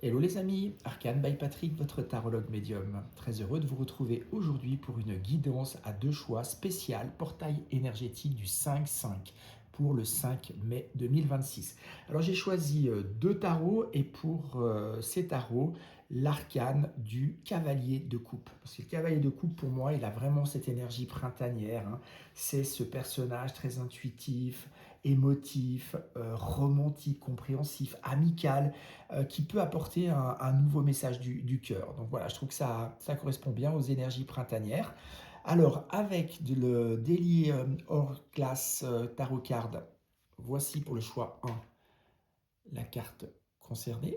Hello les amis, Arcane by Patrick, votre tarologue médium. Très heureux de vous retrouver aujourd'hui pour une guidance à deux choix spéciale portail énergétique du 5-5 pour le 5 mai 2026. Alors j'ai choisi deux tarots et pour ces tarots, l'arcane du cavalier de coupe. Parce que le cavalier de coupe pour moi, il a vraiment cette énergie printanière, hein. C'est ce personnage très intuitif, émotif, romantique, compréhensif, amical, qui peut apporter un nouveau message du cœur. Donc voilà, je trouve que ça correspond bien aux énergies printanières. Alors, avec le Daily Hors Class Tarot Card, voici pour le choix 1 la carte concernée.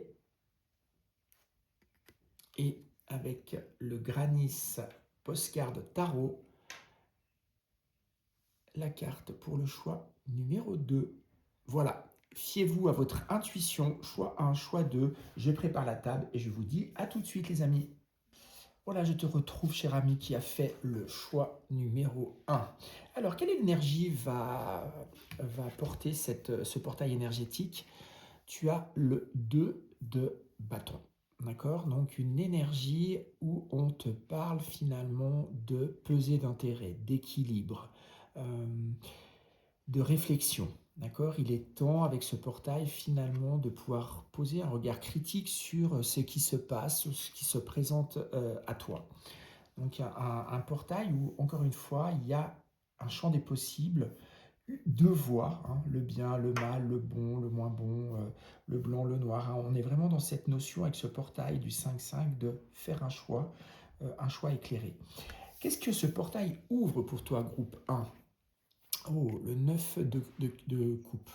Et avec le Granis Postcard Tarot, la carte pour le choix numéro 2. Voilà, fiez-vous à votre intuition, choix 1, choix 2. Je prépare la table et je vous dis à tout de suite les amis. Voilà, je te retrouve, cher ami, qui a fait le choix numéro 1. Alors, quelle énergie va porter ce portail énergétique? Tu as le 2 de bâton. D'accord? Donc, une énergie où on te parle finalement de pesée d'intérêt, d'équilibre, euh, de réflexion. D'accord? Il est temps, avec ce portail, finalement, de pouvoir poser un regard critique sur ce qui se passe, ce qui se présente à toi. Donc, il y a un portail où, encore une fois, il y a un champ des possibles, deux voies, hein, le bien, le mal, le bon, le moins bon, le blanc, le noir, hein. On est vraiment dans cette notion avec ce portail du 5-5 de faire un choix éclairé. Qu'est-ce que ce portail ouvre pour toi, groupe 1? Oh, le 9 de coupe.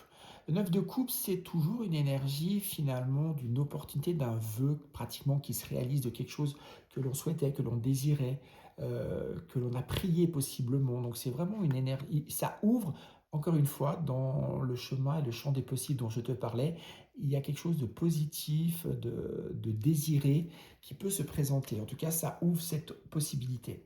Le 9 de coupe, c'est toujours une énergie finalement d'une opportunité, d'un vœu pratiquement qui se réalise, de quelque chose que l'on souhaitait, que l'on désirait, que l'on a prié possiblement. Donc c'est vraiment une énergie, ça ouvre encore une fois dans le chemin et le champ des possibles dont je te parlais. Il y a quelque chose de positif, de désiré qui peut se présenter. En tout cas, ça ouvre cette possibilité.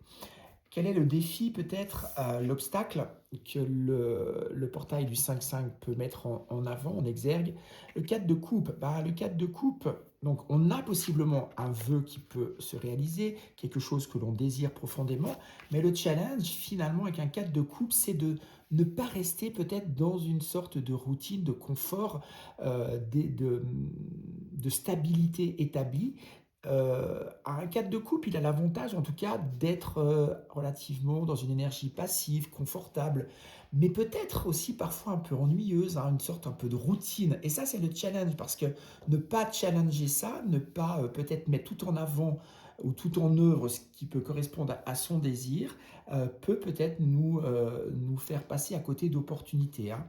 Quel est le défi, peut-être, l'obstacle que le portail du 5-5 peut mettre en avant, en exergue? Le 4 de coupe. Le 4 de coupe, donc on a possiblement un vœu qui peut se réaliser, quelque chose que l'on désire profondément, mais le challenge, finalement, avec un 4 de coupe, c'est de ne pas rester peut-être dans une sorte de routine, de confort, de stabilité établie. Un 4 de coupe, il a l'avantage en tout cas d'être relativement dans une énergie passive, confortable, mais peut-être aussi parfois un peu ennuyeuse, hein, une sorte un peu de routine. Et ça, c'est le challenge, parce que ne pas challenger ça, ne pas peut-être mettre tout en avant ou tout en œuvre ce qui peut correspondre à son désir, peut peut-être nous faire passer à côté d'opportunités, hein.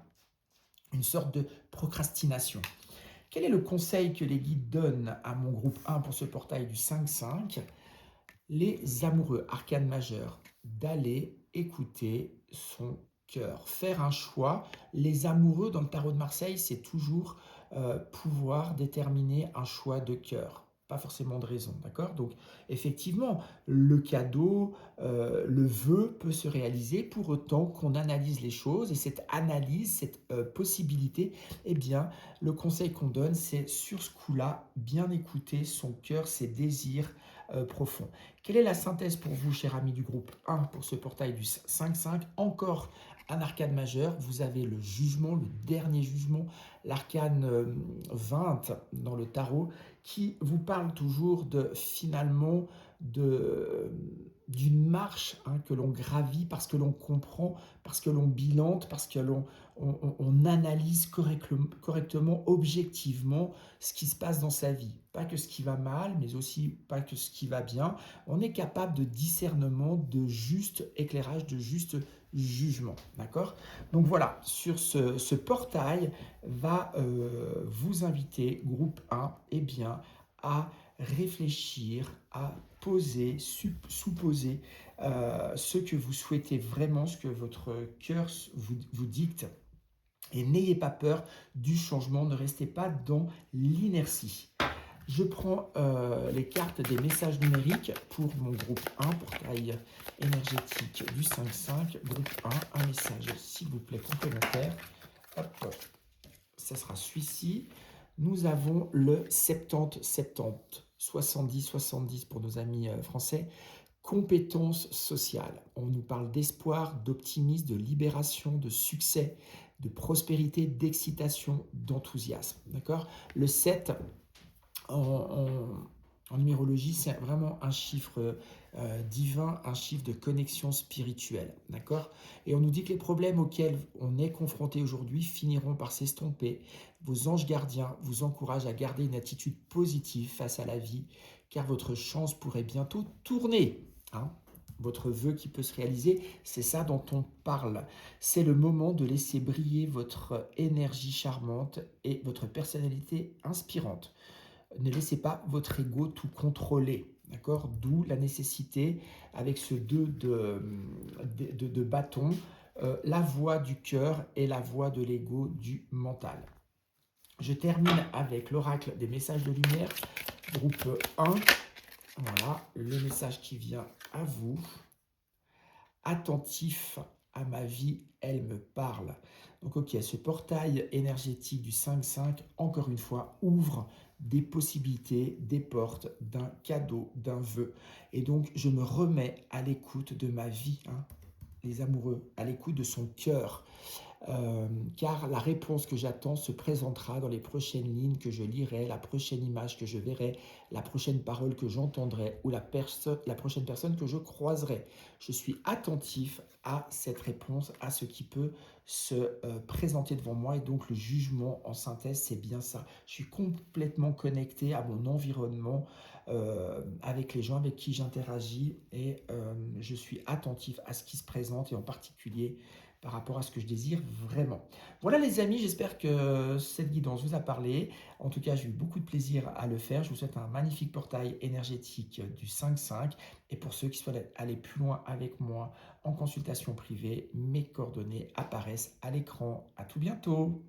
Une sorte de procrastination. Quel est le conseil que les guides donnent à mon groupe 1 pour ce portail du 5-5? Les amoureux, arcane majeur, d'aller écouter son cœur, faire un choix. Les amoureux dans le tarot de Marseille, c'est toujours pouvoir déterminer un choix de cœur, pas forcément de raison, d'accord? Donc effectivement, le cadeau, le vœu peut se réaliser pour autant qu'on analyse les choses, et cette analyse, cette possibilité, eh bien, le conseil qu'on donne, c'est sur ce coup-là, bien écouter son cœur, ses désirs profonds. Quelle est la synthèse pour vous, cher ami du groupe 1, pour ce portail du 5-5? Encore un arcane majeur, vous avez le jugement, le dernier jugement, l'arcane 20 dans le tarot, qui vous parle toujours de finalement d'une marche, hein, que l'on gravit parce que l'on comprend, parce que l'on bilante, parce que on analyse correctement, objectivement ce qui se passe dans sa vie. Pas que ce qui va mal, mais aussi pas que ce qui va bien. On est capable de discernement, de juste éclairage, de juste jugement. D'accord? Donc voilà, sur ce portail va vous inviter, groupe 1, eh bien, à réfléchir, à poser, supposer ce que vous souhaitez vraiment, ce que votre cœur vous dicte. Et n'ayez pas peur du changement, ne restez pas dans l'inertie. Je prends les cartes des messages numériques pour mon groupe 1, portail énergétique du 5-5, groupe 1 message, s'il vous plaît, complémentaire. Hop, ça sera celui-ci. nous avons le 70-70, 70-70 pour nos amis français, compétences sociales. On nous parle d'espoir, d'optimisme, de libération, de succès, de prospérité, d'excitation, d'enthousiasme. D'accord? Le 7, en numérologie, c'est vraiment un chiffre divin, un chiffre de connexion spirituelle. D'accord? Et on nous dit que les problèmes auxquels on est confronté aujourd'hui finiront par s'estomper. Vos anges gardiens vous encouragent à garder une attitude positive face à la vie, car votre chance pourrait bientôt tourner. Hein? Votre vœu qui peut se réaliser, c'est ça dont on parle. C'est le moment de laisser briller votre énergie charmante et votre personnalité inspirante. Ne laissez pas votre ego tout contrôler, d'accord? D'où la nécessité, avec ce 2 de bâton, la voix du cœur et la voix de l'ego du mental. Je termine avec l'oracle des messages de lumière, groupe 1. Voilà, le message qui vient à vous. Attentif à ma vie, elle me parle. Donc ok, ce portail énergétique du 5-5, encore une fois, ouvre des possibilités, des portes, d'un cadeau, d'un vœu. Et donc je me remets à l'écoute de ma vie, hein, les amoureux, à l'écoute de son cœur. Car la réponse que j'attends se présentera dans les prochaines lignes que je lirai, la prochaine image que je verrai, la prochaine parole que j'entendrai ou la prochaine personne que je croiserai. Je suis attentif à cette réponse, à ce qui peut se présenter devant moi, et donc le jugement en synthèse, c'est bien ça. Je suis complètement connecté à mon environnement, avec les gens avec qui j'interagis, et je suis attentif à ce qui se présente, et en particulier par rapport à ce que je désire vraiment. Voilà les amis, j'espère que cette guidance vous a parlé. En tout cas, j'ai eu beaucoup de plaisir à le faire. Je vous souhaite un magnifique portail énergétique du 5-5. Et pour ceux qui souhaitent aller plus loin avec moi en consultation privée, mes coordonnées apparaissent à l'écran. À tout bientôt.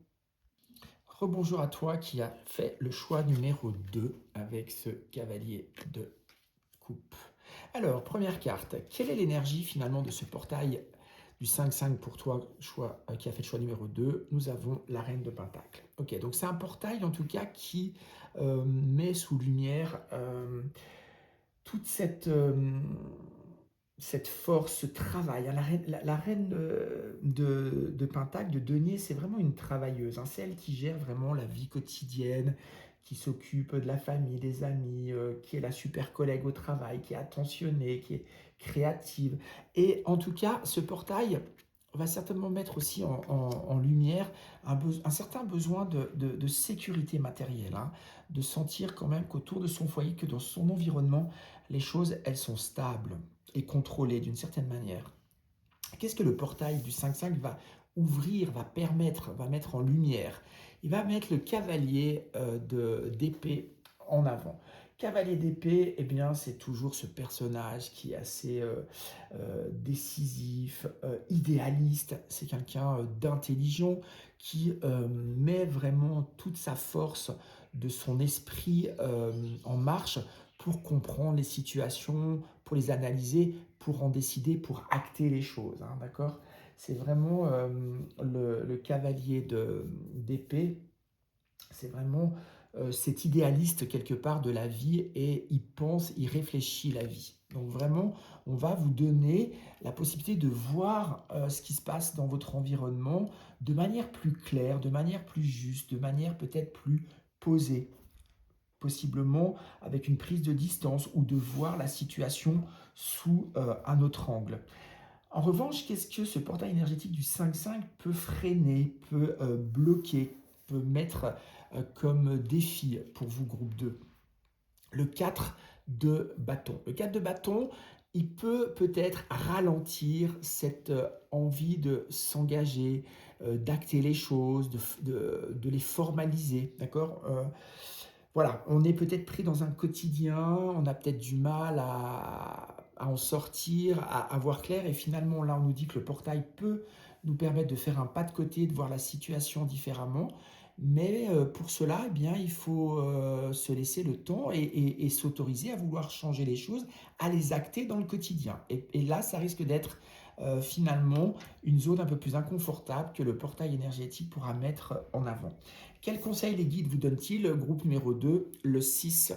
Rebonjour à toi qui a fait le choix numéro 2 avec ce cavalier de coupe. Alors, première carte, quelle est l'énergie finalement de ce portail du 5-5 pour toi, qui a fait le choix numéro 2, nous avons la reine de Pentacle. Ok, donc c'est un portail en tout cas qui met sous lumière toute cette force, ce travail. La reine de Pentacle, de denier, c'est vraiment une travailleuse. Hein, c'est elle qui gère vraiment la vie quotidienne, qui s'occupe de la famille, des amis, qui est la super collègue au travail, qui est attentionnée, qui est créative. Et en tout cas, ce portail va certainement mettre aussi en lumière un certain besoin de sécurité matérielle, hein, de sentir quand même qu'autour de son foyer, que dans son environnement, les choses, elles sont stables et contrôlées d'une certaine manière. Qu'est-ce que le portail du 5-5 va ouvrir, va permettre, va mettre en lumière? Il va mettre le cavalier d'épée en avant. Cavalier d'épée, eh bien, c'est toujours ce personnage qui est assez décisif, idéaliste. C'est quelqu'un d'intelligent qui met vraiment toute sa force de son esprit en marche pour comprendre les situations, pour les analyser, pour en décider, pour acter les choses. Hein, d'accord? C'est vraiment le cavalier d'épée, c'est vraiment cet idéaliste quelque part de la vie, et il pense, il réfléchit la vie. Donc vraiment, on va vous donner la possibilité de voir ce qui se passe dans votre environnement de manière plus claire, de manière plus juste, de manière peut-être plus posée, possiblement avec une prise de distance, ou de voir la situation sous un autre angle. En revanche, qu'est-ce que ce portail énergétique du 5-5 peut freiner, peut bloquer, peut mettre comme défi pour vous, groupe 2? Le 4 de bâton. Le 4 de bâton, il peut peut-être ralentir cette envie de s'engager, d'acter les choses, de les formaliser, d'accord? Voilà, on est peut-être pris dans un quotidien, on a peut-être du mal à en sortir, à voir clair, et finalement là on nous dit que le portail peut nous permettre de faire un pas de côté, de voir la situation différemment, mais pour cela, eh bien, il faut se laisser le temps et s'autoriser à vouloir changer les choses, à les acter dans le quotidien. Et là, ça risque d'être finalement une zone un peu plus inconfortable que le portail énergétique pourra mettre en avant. Quels conseils les guides vous donnent-ils? Groupe numéro 2, le 6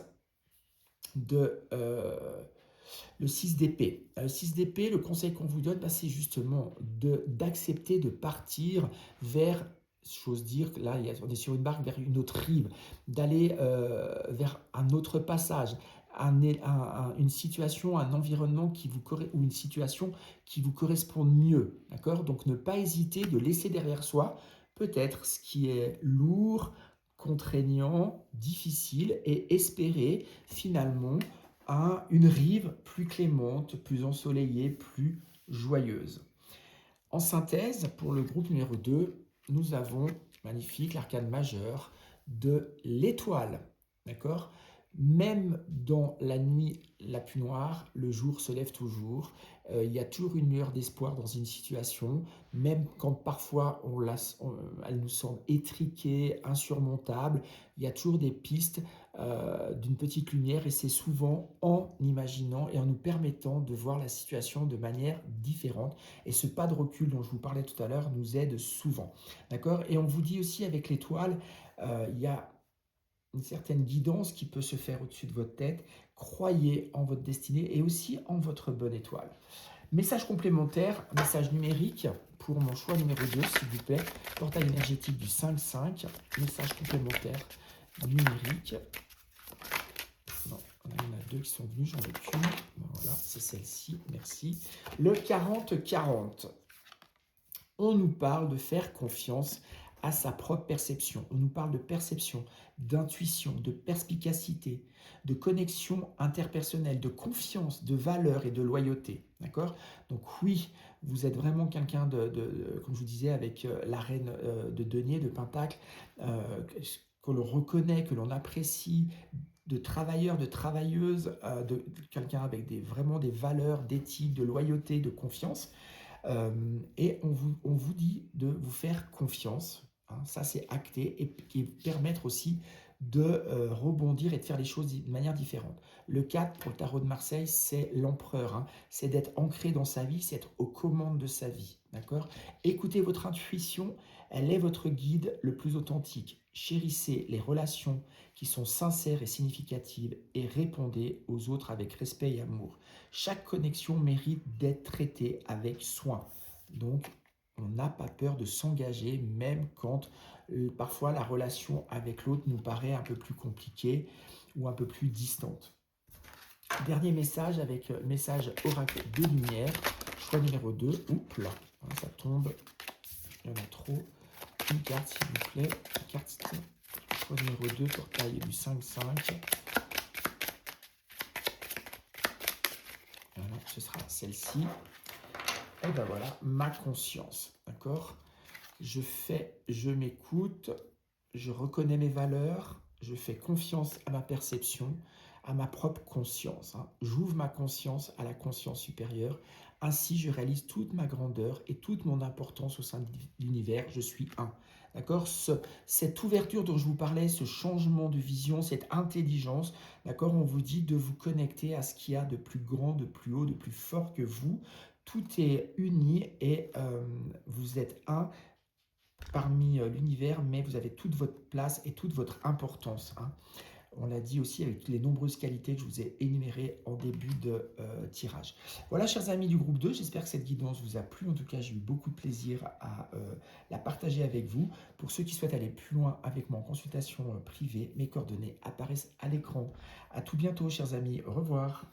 de... le 6 d'épée. Le 6 d'épée, le conseil qu'on vous donne, c'est justement d'accepter de partir vers, j'ose dire, là on est sur une barque vers une autre rive, d'aller vers un autre passage, une situation, un environnement ou une situation qui vous corresponde mieux. D'accord? Donc ne pas hésiter de laisser derrière soi peut-être ce qui est lourd, contraignant, difficile et espérer finalement à une rive plus clémente, plus ensoleillée, plus joyeuse. En synthèse, pour le groupe numéro 2, nous avons, magnifique, l'arcane majeur de l'étoile. D'accord? Même dans la nuit la plus noire, le jour se lève toujours. Il y a toujours une lueur d'espoir dans une situation, même quand parfois elle nous semble étriquée, insurmontable. Il y a toujours des pistes d'une petite lumière et c'est souvent en imaginant et en nous permettant de voir la situation de manière différente. Et ce pas de recul dont je vous parlais tout à l'heure nous aide souvent. D'accord? Et on vous dit aussi avec l'étoile, il y a une certaine guidance qui peut se faire au-dessus de votre tête. Croyez en votre destinée et aussi en votre bonne étoile. Message complémentaire, message numérique pour mon choix numéro 2, s'il vous plaît. Portail énergétique du 5-5. Message complémentaire numérique. Non, il y en a deux qui sont venus, j'en ai qu'une. Voilà, c'est celle-ci, merci. Le 40-40. On nous parle de faire confiance à sa propre perception. On nous parle de perception, d'intuition, de perspicacité, de connexion interpersonnelle, de confiance, de valeur et de loyauté. D'accord? Donc oui, vous êtes vraiment quelqu'un comme je vous disais, avec la reine de denier, de pentacle, que l'on reconnaît, que l'on apprécie, de travailleurs, de travailleuses, de quelqu'un avec vraiment des valeurs, d'éthique, de loyauté, de confiance. Et on vous dit de vous faire confiance. Hein, ça, c'est acté et permettre aussi de rebondir et de faire les choses de manière différente. Le 4 pour le tarot de Marseille, c'est l'empereur. Hein, c'est d'être ancré dans sa vie, c'est être aux commandes de sa vie. D'accord? Écoutez votre intuition, elle est votre guide le plus authentique. Chérissez les relations qui sont sincères et significatives et répondez aux autres avec respect et amour. Chaque connexion mérite d'être traitée avec soin. Donc, on n'a pas peur de s'engager, même quand parfois la relation avec l'autre nous paraît un peu plus compliquée ou un peu plus distante. Dernier message avec message oracle de lumière, choix numéro 2. Oups là, ça tombe, il y en a trop. Une carte s'il vous plaît, une carte choix numéro 2, portail du 5-5. Voilà, ce sera celle-ci. Et ben voilà, ma conscience, d'accord? Je m'écoute, je reconnais mes valeurs, je fais confiance à ma perception, à ma propre conscience. Hein. J'ouvre ma conscience à la conscience supérieure. Ainsi, je réalise toute ma grandeur et toute mon importance au sein de l'univers. Je suis un. D'accord? Cette ouverture dont je vous parlais, ce changement de vision, cette intelligence, d'accord? On vous dit de vous connecter à ce qu'il y a de plus grand, de plus haut, de plus fort que vous. Tout est uni et vous êtes un parmi l'univers, mais vous avez toute votre place et toute votre importance. Hein. On l'a dit aussi avec les nombreuses qualités que je vous ai énumérées en début de tirage. Voilà, chers amis du groupe 2, j'espère que cette guidance vous a plu. En tout cas, j'ai eu beaucoup de plaisir à la partager avec vous. Pour ceux qui souhaitent aller plus loin avec moi en consultation privée, mes coordonnées apparaissent à l'écran. À tout bientôt, chers amis. Au revoir.